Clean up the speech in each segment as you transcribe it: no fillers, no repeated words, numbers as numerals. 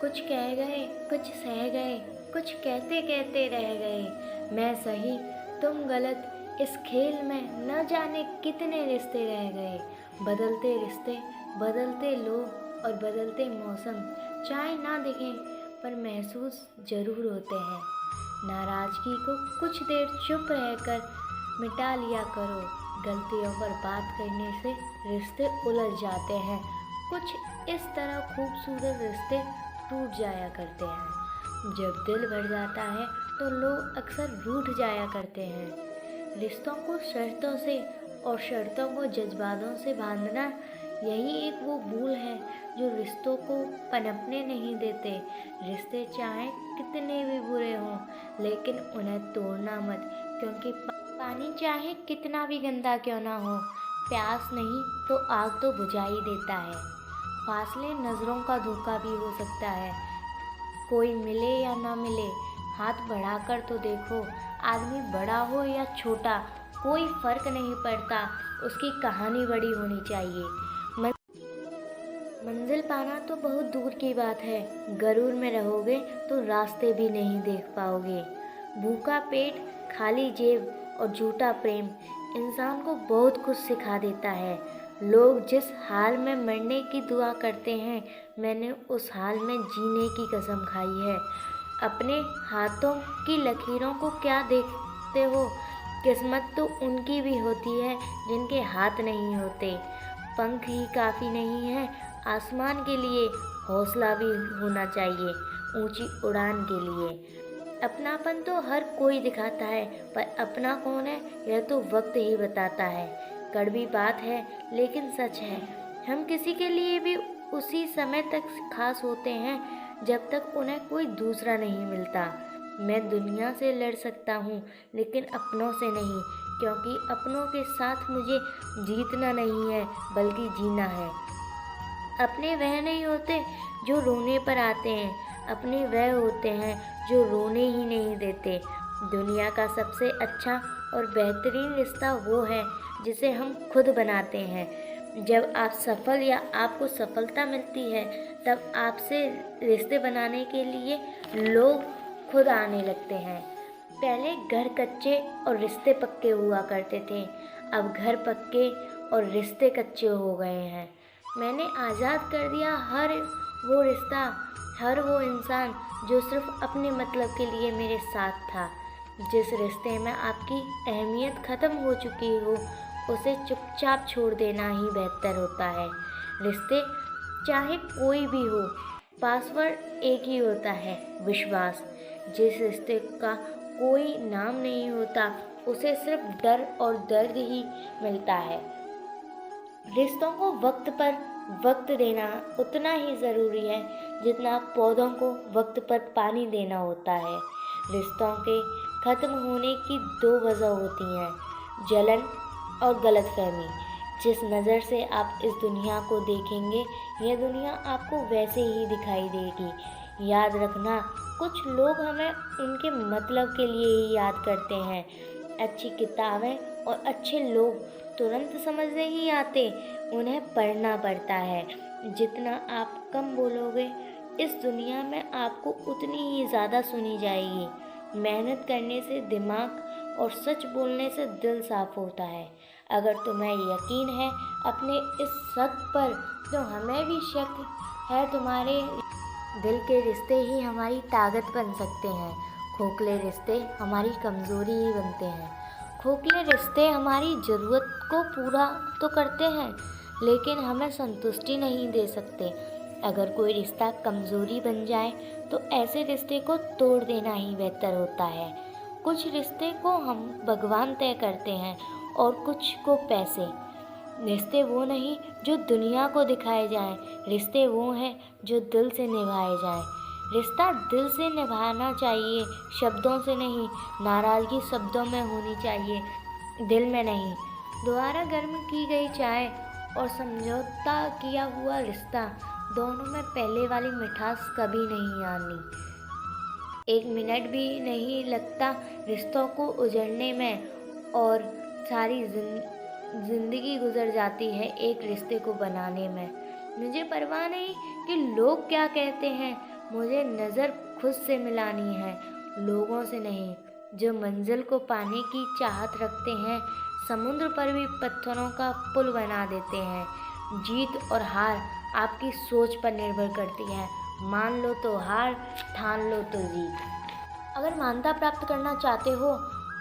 कुछ कह गए, कुछ सह गए, कुछ कहते कहते रह गए। मैं सही, तुम गलत, इस खेल में न जाने कितने रिश्ते रह गए। बदलते रिश्ते, बदलते लोग और बदलते मौसम, चाहे ना दिखें पर महसूस जरूर होते हैं। नाराज़गी को कुछ देर चुप रहकर मिटा लिया करो। गलतियों पर बात करने से रिश्ते उलझ जाते हैं। कुछ इस तरह खूबसूरत रिश्ते टूट जाया करते हैं। जब दिल भर जाता है तो लोग अक्सर रूठ जाया करते हैं। रिश्तों को शर्तों से और शर्तों को जज्बातों से बांधना, यही एक वो भूल है जो रिश्तों को पनपने नहीं देते। रिश्ते चाहे कितने भी बुरे हों, लेकिन उन्हें तोड़ना मत, क्योंकि पानी चाहे कितना भी गंदा क्यों ना हो, प्यास नहीं तो आग तो बुझा ही देता है। फासले नज़रों का धोखा भी हो सकता है। कोई मिले या ना मिले, हाथ बढ़ाकर तो देखो। आदमी बड़ा हो या छोटा, कोई फर्क नहीं पड़ता, उसकी कहानी बड़ी होनी चाहिए। मंजिल पाना तो बहुत दूर की बात है, गरूर में रहोगे तो रास्ते भी नहीं देख पाओगे। भूखा पेट, खाली जेब और झूठा प्रेम इंसान को बहुत कुछ सिखा देता है। लोग जिस हाल में मरने की दुआ करते हैं, मैंने उस हाल में जीने की कसम खाई है। अपने हाथों की लकीरों को क्या देखते हो? किस्मत तो उनकी भी होती है जिनके हाथ नहीं होते। पंख ही काफ़ी नहीं है आसमान के लिए, हौसला भी होना चाहिए ऊंची उड़ान के लिए। अपनापन तो हर कोई दिखाता है, पर अपना कौन है यह तो वक्त ही बताता है। कड़वी बात है लेकिन सच है, हम किसी के लिए भी उसी समय तक खास होते हैं जब तक उन्हें कोई दूसरा नहीं मिलता। मैं दुनिया से लड़ सकता हूँ लेकिन अपनों से नहीं, क्योंकि अपनों के साथ मुझे जीतना नहीं है बल्कि जीना है। अपने वह नहीं होते जो रोने पर आते हैं, अपने वह होते हैं जो रोने ही नहीं देते। दुनिया का सबसे अच्छा और बेहतरीन रिश्ता वो है जिसे हम खुद बनाते हैं। जब आप सफल या आपको सफलता मिलती है, तब आपसे रिश्ते बनाने के लिए लोग खुद आने लगते हैं। पहले घर कच्चे और रिश्ते पक्के हुआ करते थे, अब घर पक्के और रिश्ते कच्चे हो गए हैं। मैंने आज़ाद कर दिया हर वो रिश्ता, हर वो इंसान जो सिर्फ अपने मतलब के लिए मेरे साथ था। जिस रिश्ते में आपकी अहमियत ख़त्म हो चुकी हो, उसे चुपचाप छोड़ देना ही बेहतर होता है। रिश्ते चाहे कोई भी हो, पासवर्ड एक ही होता है, विश्वास। जिस रिश्ते का कोई नाम नहीं होता, उसे सिर्फ डर और दर्द ही मिलता है। रिश्तों को वक्त पर वक्त देना उतना ही ज़रूरी है जितना पौधों को वक्त पर पानी देना होता है। रिश्तों के ख़त्म होने की दो वजह होती हैं, जलन और गलतफहमी। जिस नज़र से आप इस दुनिया को देखेंगे, यह दुनिया आपको वैसे ही दिखाई देगी। याद रखना, कुछ लोग हमें उनके मतलब के लिए ही याद करते हैं। अच्छी किताबें और अच्छे लोग तुरंत समझ नहीं आते, उन्हें पढ़ना पड़ता है। जितना आप कम बोलोगे, इस दुनिया में आपको उतनी ही ज़्यादा सुनी जाएगी। मेहनत करने से दिमाग और सच बोलने से दिल साफ होता है। अगर तुम्हें यकीन है अपने इस शक पर, तो हमें भी शक है तुम्हारे। दिल के रिश्ते ही हमारी ताकत बन सकते हैं, खोखले रिश्ते हमारी कमज़ोरी ही बनते हैं। खोखले रिश्ते हमारी ज़रूरत को पूरा तो करते हैं, लेकिन हमें संतुष्टि नहीं दे सकते। अगर कोई रिश्ता कमज़ोरी बन जाए तो ऐसे रिश्ते को तोड़ देना ही बेहतर होता है। कुछ रिश्ते को हम भगवान तय करते हैं और कुछ को पैसे। रिश्ते वो नहीं जो दुनिया को दिखाए जाएं, रिश्ते वो हैं जो दिल से निभाए जाएं। रिश्ता दिल से निभाना चाहिए, शब्दों से नहीं। नाराज़गी शब्दों में होनी चाहिए, दिल में नहीं। दोबारा गर्म की गई चाय और समझौता किया हुआ रिश्ता, दोनों में पहले वाली मिठास कभी नहीं आनी। एक मिनट भी नहीं लगता रिश्तों को उजड़ने में, और सारी जिंदगी गुजर जाती है एक रिश्ते को बनाने में। मुझे परवाह नहीं कि लोग क्या कहते हैं, मुझे नज़र खुद से मिलानी है, लोगों से नहीं। जो मंजिल को पाने की चाहत रखते हैं, समुद्र पर भी पत्थरों का पुल बना देते हैं। जीत और हार आपकी सोच पर निर्भर करती है। मान लो तो हार, ठान लो तो जीत। अगर मान्यता प्राप्त करना चाहते हो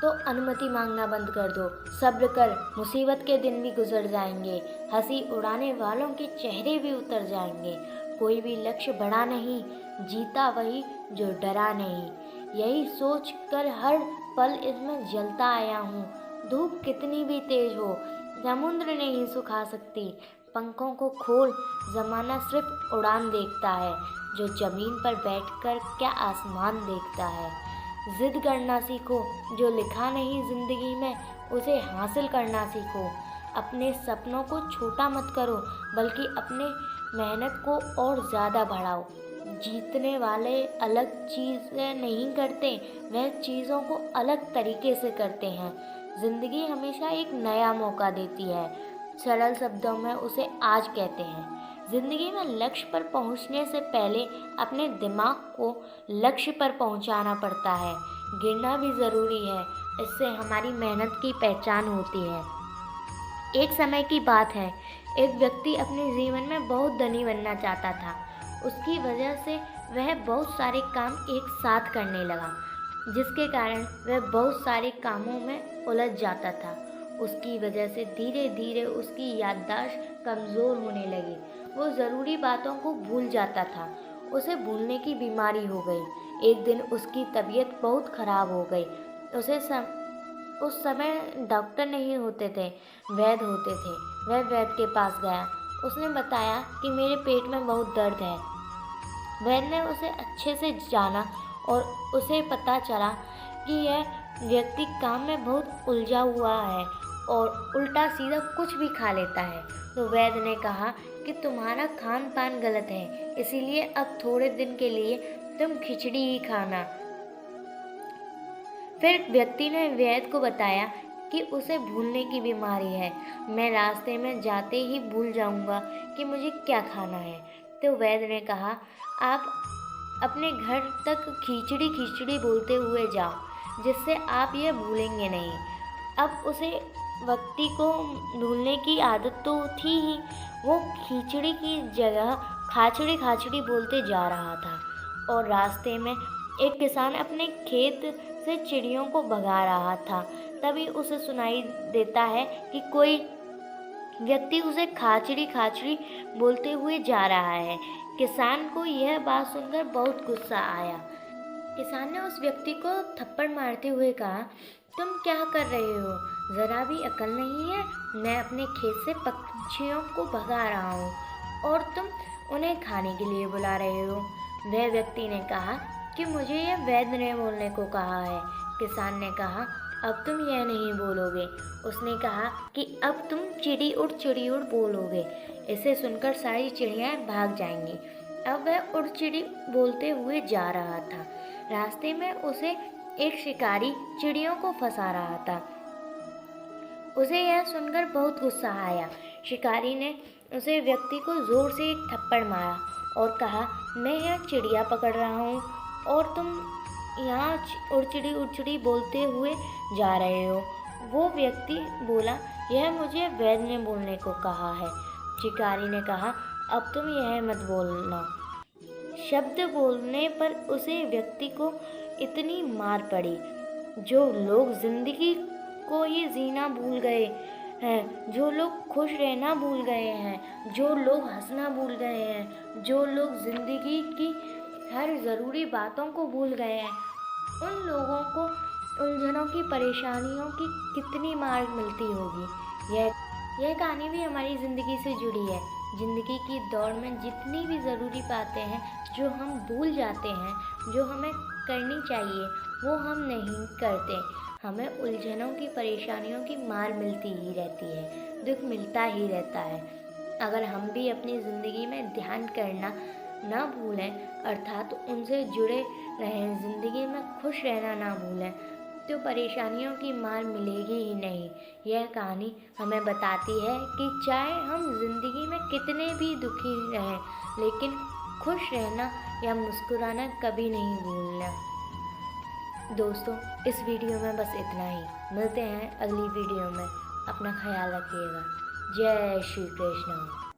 तो अनुमति मांगना बंद कर दो। सब्र कर, मुसीबत के दिन भी गुजर जाएंगे। हंसी उड़ाने वालों के चेहरे भी उतर जाएंगे। कोई भी लक्ष्य बड़ा नहीं, जीता वही जो डरा नहीं। यही सोच कर हर पल इसमें जलता आया हूँ। धूप कितनी भी तेज हो, समुद्र नहीं सुखा सकती। पंखों को खोल, जमाना सिर्फ उड़ान देखता है। जो जमीन पर बैठकर क्या आसमान देखता है। जिद करना सीखो, जो लिखा नहीं जिंदगी में उसे हासिल करना सीखो। अपने सपनों को छोटा मत करो, बल्कि अपने मेहनत को और ज़्यादा बढ़ाओ। जीतने वाले अलग चीज़ें नहीं करते, वह चीज़ों को अलग तरीके से करते हैं। ज़िंदगी हमेशा एक नया मौका देती है। सरल शब्दों में उसे आज कहते हैं। ज़िंदगी में लक्ष्य पर पहुंचने से पहले अपने दिमाग को लक्ष्य पर पहुंचाना पड़ता है। गिरना भी ज़रूरी है, इससे हमारी मेहनत की पहचान होती है। एक समय की बात है, एक व्यक्ति अपने जीवन में बहुत धनी बनना चाहता था। उसकी वजह से वह बहुत सारे काम एक साथ करने लगा, जिसके कारण वह बहुत सारे कामों में उलझ जाता था। उसकी वजह से धीरे धीरे उसकी याददाश्त कमज़ोर होने लगी। वो ज़रूरी बातों को भूल जाता था। उसे भूलने की बीमारी हो गई। एक दिन उसकी तबीयत बहुत ख़राब हो गई। उस समय डॉक्टर नहीं होते थे, वैद्य होते थे। वह वैद्य के पास गया। उसने बताया कि मेरे पेट में बहुत दर्द है। वैद्य ने उसे अच्छे से जाना और उसे पता चला कि यह व्यक्ति काम में बहुत उलझा हुआ है और उल्टा सीधा कुछ भी खा लेता है। तो वैद्य ने कहा कि तुम्हारा खान पान गलत है, इसीलिए अब थोड़े दिन के लिए तुम खिचड़ी ही खाना। फिर व्यक्ति ने वैद्य को बताया कि उसे भूलने की बीमारी है। मैं रास्ते में जाते ही भूल जाऊंगा कि मुझे क्या खाना है। तो वैद्य ने कहा, आप अपने घर तक खिचड़ी खिचड़ी बोलते हुए जाओ, जिससे आप यह भूलेंगे नहीं। अब उसे व्यक्ति को भूलने की आदत तो थी ही, वो खिचड़ी की जगह खाचड़ी खाचड़ी बोलते जा रहा था। और रास्ते में एक किसान अपने खेत से चिड़ियों को भगा रहा था। तभी उसे सुनाई देता है कि कोई व्यक्ति उसे खाचड़ी खाचड़ी बोलते हुए जा रहा है। किसान को यह बात सुनकर बहुत गुस्सा आया। किसान ने उस व्यक्ति को थप्पड़ मारते हुए कहा, तुम क्या कर रहे हो? ज़रा भी अकल नहीं है? मैं अपने खेत से पक्षियों को भगा रहा हूँ और तुम उन्हें खाने के लिए बुला रहे हो। वह व्यक्ति ने कहा कि मुझे यह वैद्य ने बोलने को कहा है। किसान ने कहा, अब तुम यह नहीं बोलोगे। उसने कहा कि अब तुम चिड़ी उड़ बोलोगे। इसे सुनकर सारी चिड़ियाँ भाग जाएंगी। अब वह उड़ चिड़ी बोलते हुए जा रहा था। रास्ते में उसे एक शिकारी चिड़ियों को फंसा रहा था। उसे यह सुनकर बहुत गुस्सा आया। शिकारी ने उसे व्यक्ति को जोर से एक थप्पड़ मारा और कहा, मैं यहाँ चिड़िया पकड़ रहा हूँ और तुम यहाँ उड़चिड़ी बोलते हुए जा रहे हो। वो व्यक्ति बोला, यह मुझे वैद्य ने बोलने को कहा है। शिकारी ने कहा, अब तुम यह मत बोलना। शब्द बोलने पर उसे व्यक्ति को इतनी मार पड़ी। जो लोग जिंदगी को ही जीना भूल गए हैं, जो लोग खुश रहना भूल गए हैं, जो लोग हंसना भूल गए हैं, जो लोग जिंदगी की हर ज़रूरी बातों को भूल गए हैं, उन लोगों को उलझनों की परेशानियों की कितनी मार मिलती होगी। यह कहानी भी हमारी ज़िंदगी से जुड़ी है। ज़िंदगी की दौड़ में जितनी भी ज़रूरी बातें हैं जो हम भूल जाते हैं, जो हमें करनी चाहिए, वो हम नहीं करते। हमें उलझनों की परेशानियों की मार मिलती ही रहती है, दुख मिलता ही रहता है। अगर हम भी अपनी ज़िंदगी में ध्यान करना ना भूलें, अर्थात उनसे जुड़े रहें, ज़िंदगी में खुश रहना ना भूलें, तो परेशानियों की मार मिलेगी ही नहीं। यह कहानी हमें बताती है कि चाहे हम ज़िंदगी में कितने भी दुखी रहें, लेकिन खुश रहना या मुस्कुराना कभी नहीं भूलना। दोस्तों, इस वीडियो में बस इतना ही। मिलते हैं अगली वीडियो में। अपना ख्याल रखिएगा। जय श्री कृष्ण।